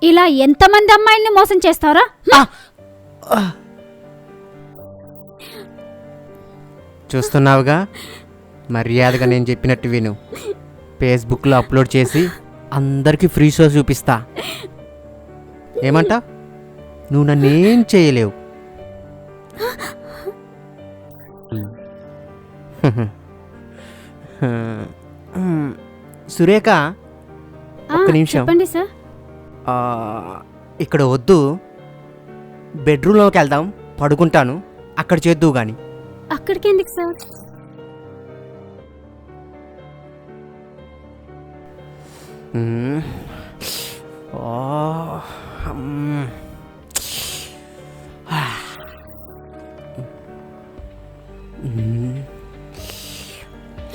ఇలా ఎంతమంది అమ్మాయిల్ని మోసం చేస్తావరా? చూస్తున్నావుగా, మర్యాదగా నేను చెప్పినట్టు విను. ఫేస్బుక్లో అప్లోడ్ చేసి అందరికీ ఫ్రీ షో చూపిస్తా. ఏమంటా? నువ్వు నన్నేం చేయలేవు. సురేఖ, ఒక్క నిమిషం. చెప్పండి సార్. ఇక్కడ వద్దు, బెడ్రూమ్లోకి వెళ్దాం, పడుకుంటాను, అక్కడ చేద్దువు కానీ. అక్కడికి ఎందుకు సార్?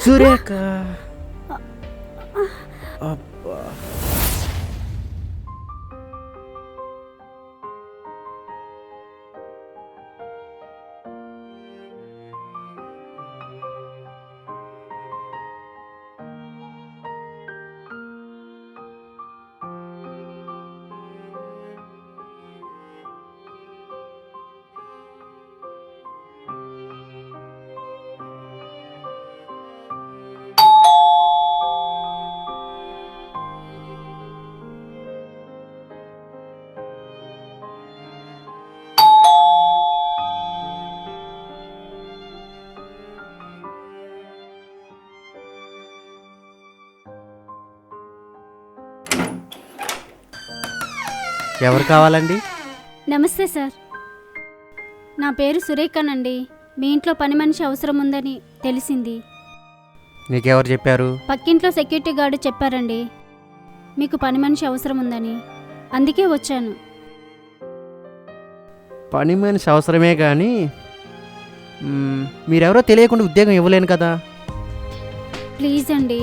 సురేఖ, అబ్బా. ఎవరు కావాలండి? నమస్తే సార్, నా పేరు సురేఖనండి. మీ ఇంట్లో పని మనిషి అవసరం ఉందని తెలిసింది. నీకెవరు చెప్పారు? పక్కింట్లో సెక్యూరిటీ గార్డు చెప్పారండి మీకు పని మనిషి అవసరం ఉందని, అందుకే వచ్చాను. పని మనిషి అవసరమే కానీ మీరెవరో తెలియకుండా ఉద్యోగం ఇవ్వలేను కదా. ప్లీజ్ అండి,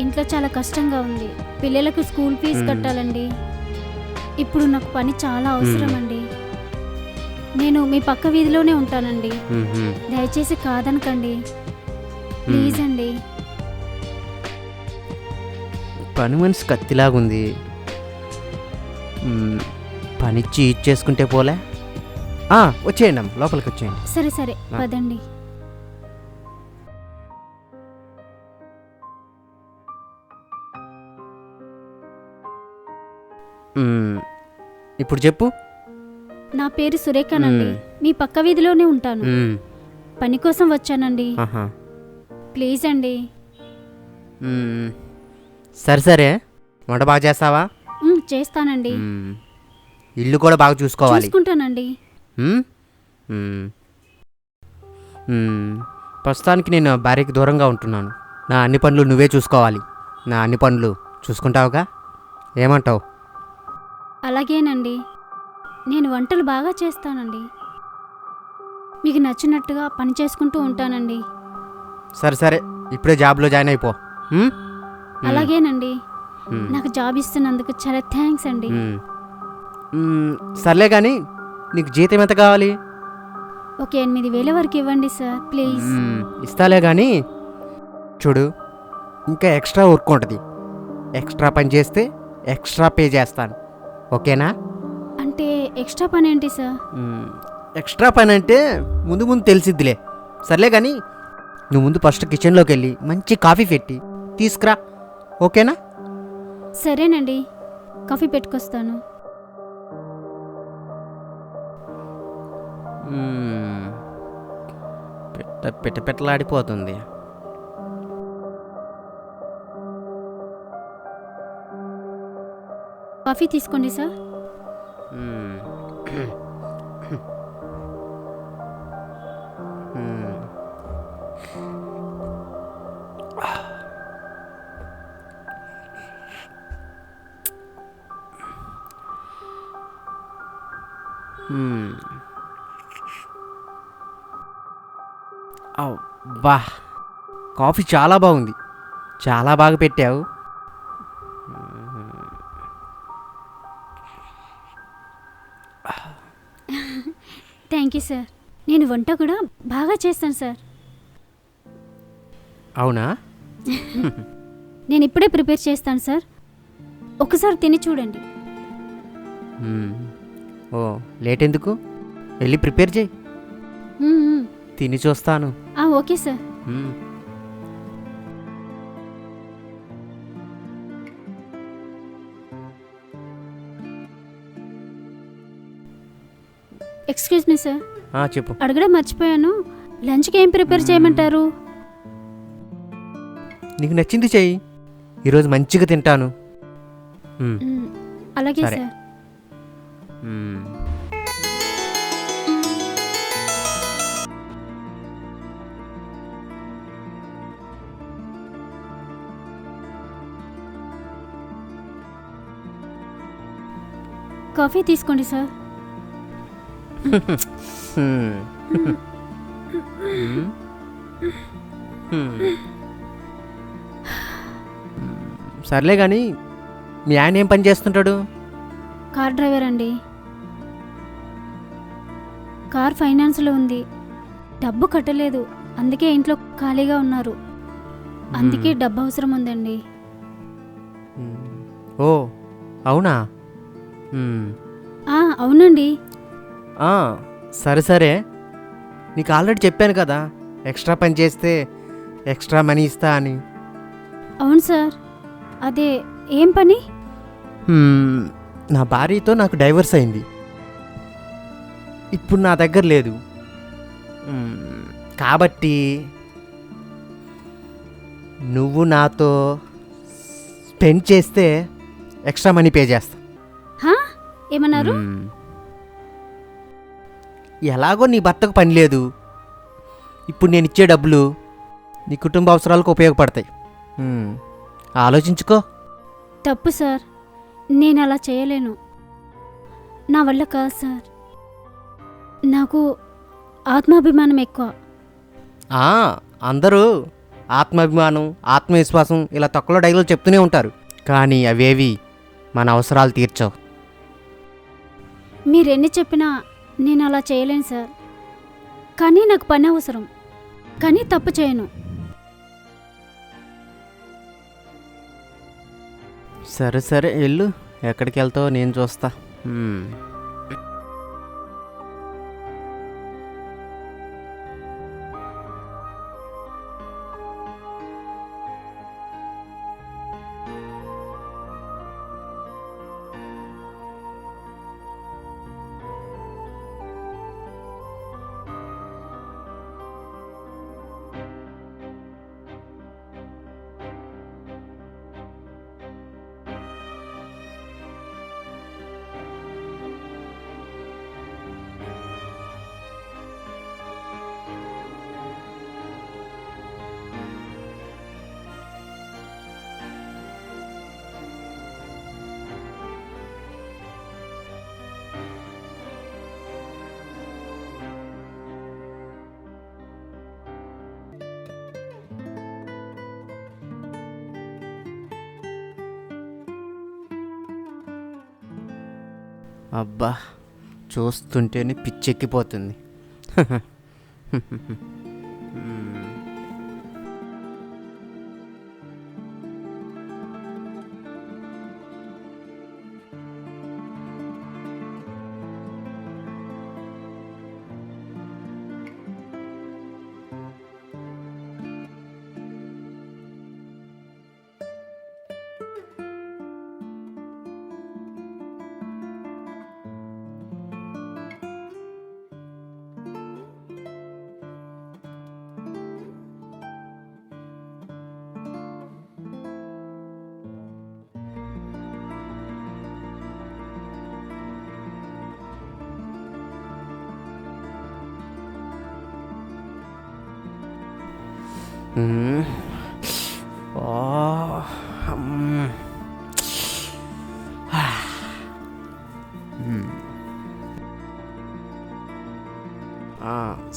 ఇంట్లో చాలా కష్టంగా ఉంది. పిల్లలకు స్కూల్ ఫీజు కట్టాలండి. ఇప్పుడు నాకు పని చాలా అవసరం అండి. నేను మీ పక్క వీధిలోనే ఉంటానండి. దయచేసి కాదనకండి, ప్లీజ్ అండి. పని మనిషి కత్తిలాగుంది, పనిచ్చి ఇచ్చేసుకుంటే పోలే. వచ్చేయండి అమ్మ, లోపలికి వచ్చేయండి. సరే సరే, పదండి. ఇప్పుడు చెప్పు. నా పేరు సురేఖనండి, మీ పక్క వీధిలోనే ఉంటాను. పని కోసం వచ్చానండి, ప్లీజ్ అండి. సరే సరే, వంట బాగా చేస్తావా? చేస్తానండి. ఇల్లు కూడా బాగా చూసుకోవాలి. చూసుకుంటానండి. ప్రస్తుతానికి నేను భార్యకి దూరంగా ఉంటున్నాను. నా అన్ని పనులు నువ్వే చూసుకోవాలి. నా అన్ని పనులు చూసుకుంటావుగా? ఏమంటావు? అలాగేనండి, నేను వంటలు బాగా చేస్తానండి. మీకు నచ్చినట్టుగా పని చేసుకుంటూ ఉంటానండి. సరే సరే, ఇప్పుడే జాబ్లో జాయిన్ అయిపో. అలాగేనండి, నాకు జాబ్ ఇస్తున్నందుకు చాలా థ్యాంక్స్ అండి. సర్లే కానీ నీకు జీతం ఎంత కావాలి? ఒక 8,000 వరకు ఇవ్వండి సార్, ప్లీజ్. ఇస్తాలే కానీ చూడు, ఇంకా ఎక్స్ట్రా వర్క్ ఉంటుంది. ఎక్స్ట్రా పని చేస్తే ఎక్స్ట్రా పే చేస్తాను, ఓకేనా? అంటే ఎక్స్ట్రా పని ఏంటి సార్? ఎక్స్ట్రా పని అంటే ముందు ముందు తెలిసిద్దిలే. సర్లే కానీ నువ్వు ముందు ఫస్ట్ కిచెన్లోకి వెళ్ళి మంచి కాఫీ పెట్టి తీసుకురా, ఓకేనా? సరేనండి, కాఫీ పెట్టుకొస్తాను. పెట్టలాడిపోతుంది. కాఫీ తీసుకోండి సార్. వా, కాఫీ చాలా బాగుంది, చాలా బాగా పెట్టావు. Thank you sir. నేను వంట కూడా బాగా చేస్తాను సార్. అవునా? నేను ఇప్పుడే ప్రిపేర్ చేస్తాను సార్. ఒకసారి తిని చూడండి. ఓ లేట్ ఎందుకు, వెళ్ళి ప్రిపేర్ చేయి, మ్మ్, మ్మ్. తిని చూస్తాను. Okay sir. మ్మ్. ఎక్స్క్యూజ్ మీ సార్, చెప్పు. అడగడం మర్చిపోయాను. లంచ్కి ఏం ప్రిపేర్ చేయమంటారు? నీకు నచ్చింది చెయ్యి, ఈరోజు మంచిగా తింటాను. మ్మ్, అలాగే సరే. సార్. కాఫీ తీసుకోండి సార్. సర్లే కానీ మీ ఆయన ఏం పని చేస్తుంటాడు? కార్ డ్రైవర్ అండి. కార్ ఫైనాన్స్లో ఉంది, డబ్బు కట్టలేదు, అందుకే ఇంట్లో ఖాళీగా ఉన్నారు. అందుకే డబ్బు అవసరం ఉందండి. ఓ అవునా? అవునండి. సరే సరే, నీకు ఆల్రెడీ చెప్పాను కదా ఎక్స్ట్రా పని చేస్తే ఎక్స్ట్రా మనీ ఇస్తా అని. అవును సార్, అదే ఏం పని? నా భార్యతో నాకు డైవర్స్ అయింది, ఇప్పుడు నా దగ్గర లేదు. కాబట్టి నువ్వు నాతో స్పెండ్ చేస్తే ఎక్స్ట్రా మనీ పే చేస్తా. ఏమన్నారు? ఎలాగో నీ భర్తకు పని లేదు, ఇప్పుడు నేను ఇచ్చే డబ్బులు నీ కుటుంబ అవసరాలకు ఉపయోగపడతాయి. ఆలోచించుకో. తప్పు సార్, నేను అలా చేయలేను, నా వల్ల కాదు సార్. నాకు ఆత్మాభిమానం ఎక్కువ. అందరూ ఆత్మాభిమానం, ఆత్మవిశ్వాసం ఇలా తక్కువ డైలాగులు చెప్తూనే ఉంటారు, కానీ అవేవి మన అవసరాలు తీర్చవు. మీరెన్ని చెప్పినా నేను అలా చేయలేను సార్. కానీ నాకు పని అవసరం, కానీ తప్పు చేయను. సరే సరే వెళ్ళు, ఎక్కడికి వెళ్తావో నేను చూస్తా. అబ్బా, చూస్తుంటేనే పిచ్చెక్కిపోతుంది.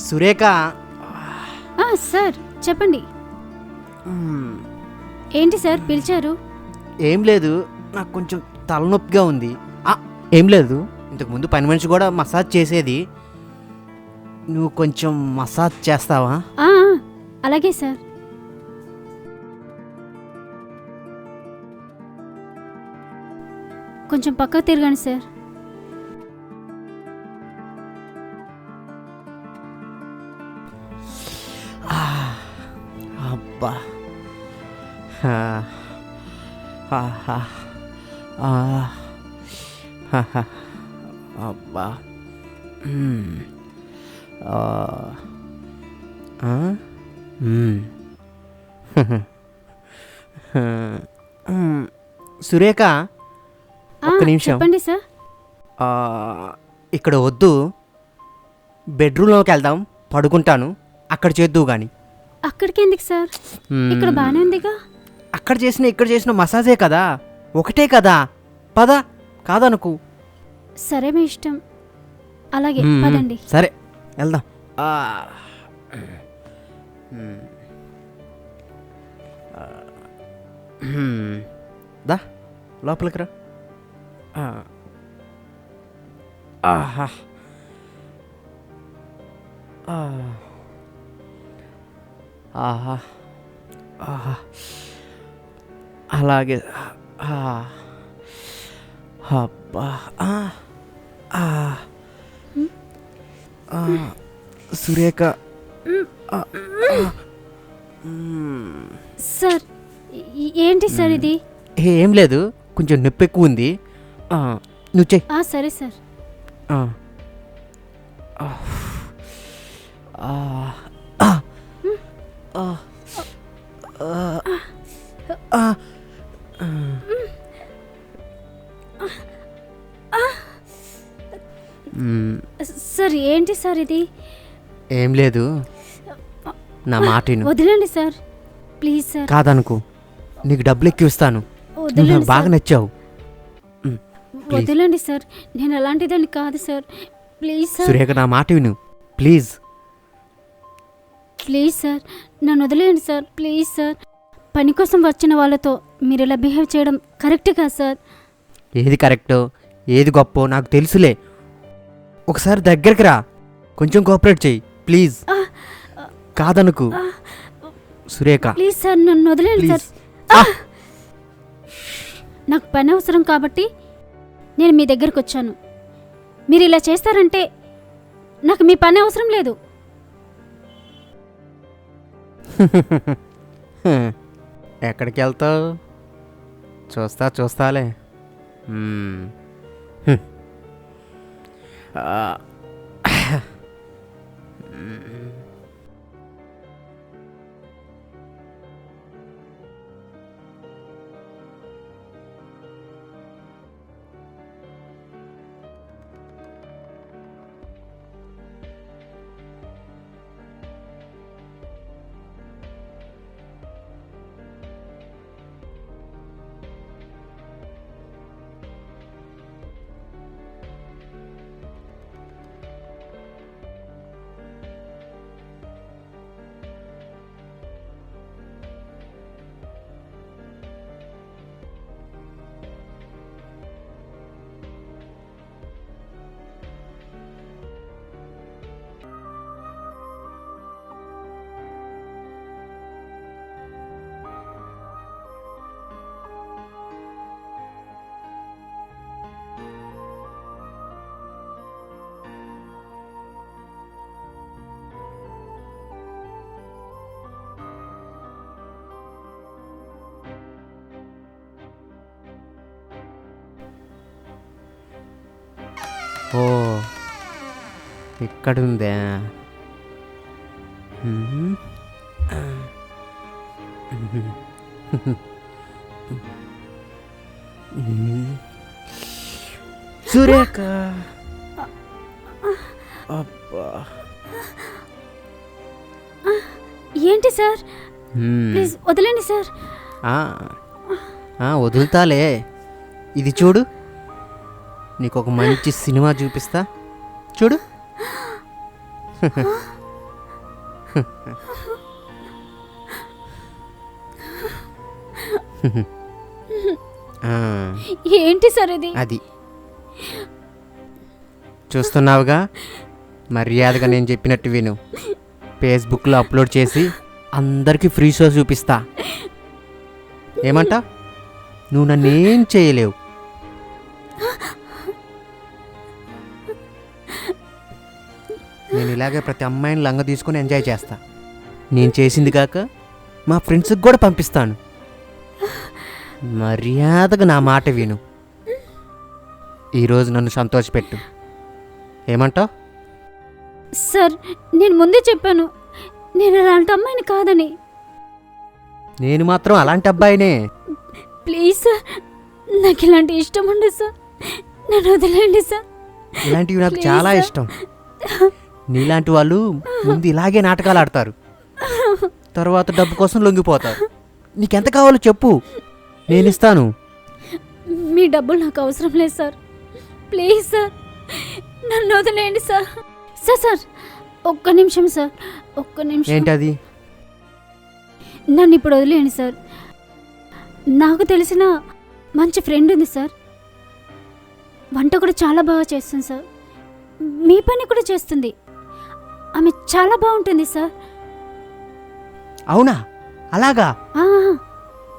సురేఖ. సార్ చెప్పండి. ఏంటి సార్ పిలిచారు? ఏం లేదు, నాకు కొంచెం తలనొప్పిగా ఉంది. ఏం లేదు, ఇంతకుముందు పని మనిషి కూడా మసాజ్ చేసేది, నువ్వు కొంచెం మసాజ్ చేస్తావా? అలాగే సార్. కొంచెం పక్కకు తిరగండి సార్. అబ్బా అబ్బా సురేఖ, ఒక్క నిమిషం. చెప్పండి సార్. ఇక్కడ వద్దు, బెడ్రూమ్లోకి వెళ్దాం, పడుకుంటాను, అక్కడ చేద్దువు కానీ. అక్కడికి ఎందుకు సార్? ఇక్కడ బాగానే ఉందిగా. అక్కడ చేసిన ఇక్కడ చేసిన మసాజే కదా, ఒకటే కదా. పద, కాదనుకు. సరే మీ ఇష్టం. అలాగే పదండి. సరే వెళ్దాం. దా లోపలికి రా. ఆహా ఆహా ఆహా అలాగే. అబ్బా సురేఖ. సార్ ఏంటి సార్ ఇది? ఏం లేదు, కొంచెం నొప్పి ఎక్కువ ఉంది. నువ్వు చెయ్యి. సరే సార్. సార్ ఏంటి సార్ ఇది? ఏం లేదు, నా మాట విను. వదిలేండి సార్, ప్లీజ్ సార్. కాదనుకో, నీకు డబ్బులు ఎక్కువ ఇస్తాను. నువ్వు నాకు బాగా నచ్చావు. వదిలేండి సార్, నేను అలాంటిదని కాదు సార్. Please sir. సురేఖ, నా మాట విను ప్లీజ్. ప్లీజ్ సార్, నన్ను వదిలేయండి సార్. Please sir. పని కోసం వచ్చిన వాళ్ళతో మీరు ఇలా బిహేవ్ చేయడం కరెక్ట్ కాదు సార్. ఏది కరెక్టో ఏది గొప్పో నాకు తెలుసులే. ఒకసారి దగ్గరికి రా, కొంచెం కోఆపరేట్ చెయ్యి ప్లీజ్. కాదనుకు సురేఖ. ప్లీజ్ సార్, నన్ను వదిలేండి సార్. నాకు పని అవసరం కాబట్టి నేను మీ దగ్గరికి వచ్చాను. మీరు ఇలా చేస్తారంటే నాకు మీ పని అవసరం లేదు. ఎక్కడికి వెళ్తావు? చూస్తాలే. ఓ, ఇక్కడుందే. సురేఖ. అబ్బా, ఏంటి సార్? ప్లీజ్ వదిలేండి సార్. వదులుతాలే. ఇది చూడు, నీకు ఒక మంచి సినిమా చూపిస్తా, చూడు. ఏంటి సార్ ఇది? అది చూస్తున్నావుగా, మర్యాదగా నేను చెప్పినట్టు విను. ఫేస్బుక్లో అప్లోడ్ చేసి అందరికీ ఫ్రీ షో చూపిస్తా. ఏమంటా? నువ్వు నన్నేం చేయలేవు. నేను ఇలాగే ప్రతి అమ్మాయిని లంగ తీసుకొని ఎంజాయ్ చేస్తా. నేను చేసింది కాక మా ఫ్రెండ్స్కి కూడా పంపిస్తాను. మర్యాదగా నా మాట విను. ఈరోజు నన్ను సంతోషపెట్టు. ఏమంటావు? సార్ నేను ముందే చెప్పాను నేను అలాంటి అమ్మాయిని కాదని. నేను మాత్రం అలాంటి అబ్బాయినే. ప్లీజ్ సార్, నాకు ఇలాంటి ఇష్టం ఉండదు సార్, నన్ను వదిలేయండి సార్. ఇలాంటివి నాకు Please, చాలా sir. ఇష్టం. నీలాంటి వాళ్ళు ముందు ఇలాగే నాటకాలు ఆడతారు, తర్వాత డబ్బు కోసం లొంగిపోతారు. నీకెంత కావాలో చెప్పు, నేను ఇస్తాను. మీ డబ్బులు నాకు అవసరం లేదు సార్. ప్లీజ్ సార్, నన్ను వదిలేయండి సార్. సార్ సార్ ఒక్క నిమిషం సార్, ఒక్క నిమిషం. ఏంటది? నన్ను ఇప్పుడు వదిలేయండి సార్. నాకు తెలిసిన మంచి ఫ్రెండ్ ఉంది సార్. వంట కూడా చాలా బాగా చేస్తుంది సార్. మీ పని కూడా చేస్తుంది. ఆమె చాలా బాగుంటుంది సార్. అవునా? అలాగా? ఆ,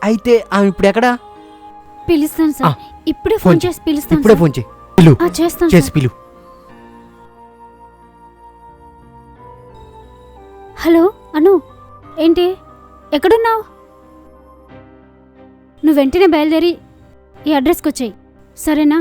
అయితే ఆమె ఇప్పుడు ఎక్కడా? పిలుస్తాను సార్. ఆ, ఇప్పుడే ఫోన్ ఫోన్ చేసి పిలుస్తాను ఇప్పుడే సార్. ఫోన్ చేయి. పిలు, ఆ, చేస్తాను చేసి సార్. పిలు. హలో అను, ఏంటి ఎక్కడున్నావు? నువ్వు వెంటనే బయలుదేరి ఈ అడ్రస్కి వచ్చాయి, సరేనా?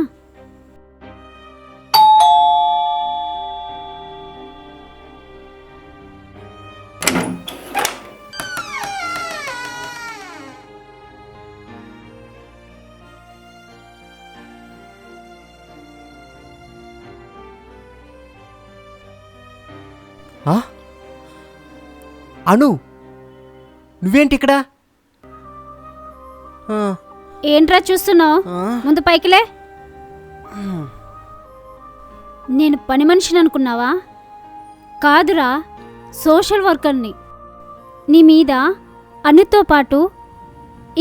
ఆ? అను, నువ్వేంటి ఇక్కడ? ఆ, ఏంట్రా చూస్తున్నావు? ఆ, ముందు పైకిలే. నేను పని మనిషిని అనుకున్నావా? కాదురా, సోషల్ వర్కర్ని. నీ మీద అనుతో పాటు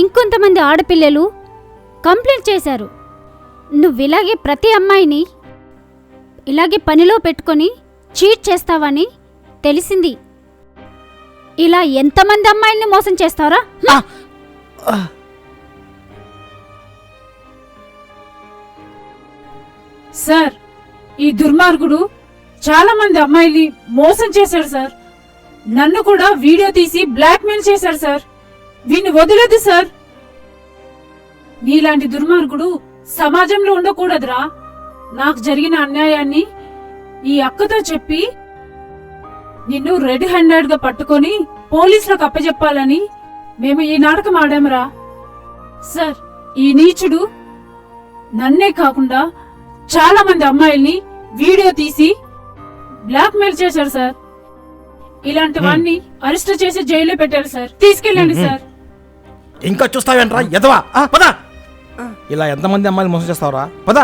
ఇంకొంతమంది ఆడపిల్లలు కంప్లైంట్ చేశారు. నువ్విలాగే ప్రతి అమ్మాయిని ఇలాగే పనిలో పెట్టుకొని చీట్ చేస్తావని తెలిసింది. ఇలా ఎంతమంది అమ్మాయిల్ని మోసం చేస్తావరా? ఆ, ఆ. సార్, ఈ దుర్మార్గుడు చాలా మంది అమ్మాయిల్ని మోసం చేశాడు సార్. నన్ను కూడా వీడియో తీసి బ్లాక్మెయిల్ చేశాడు సార్. వీణ్ణి వదిలేదు సార్. నీలాంటి దుర్మార్గుడు సమాజంలో ఉండకూడదురా. నాకు జరిగిన అన్యాయాన్ని ఈ అక్కతో చెప్పి నిన్ను రెడ్ హ్యాండెడ్ గా పట్టుకొని పోలీసులకు అప్పచెప్పాలని మేము ఈ నాటకం ఆడామరా. సార్, ఈ నీచుడు నన్నే కాకుండా చాలా మంది అమ్మాయిల్ని వీడియో తీసి బ్లాక్ మెయిల్ చేశారు సార్. ఇలాంటి వాడిని అరెస్ట్ చేసి జైల్లో పెట్టారు సార్. తీసుకెళ్ళండి సార్. ఇంకా చూస్తావేంట్రా ఎదవా? పద. ఇలా ఎంతమంది అమ్మాయిలు మోసం చేస్తావరా? పద.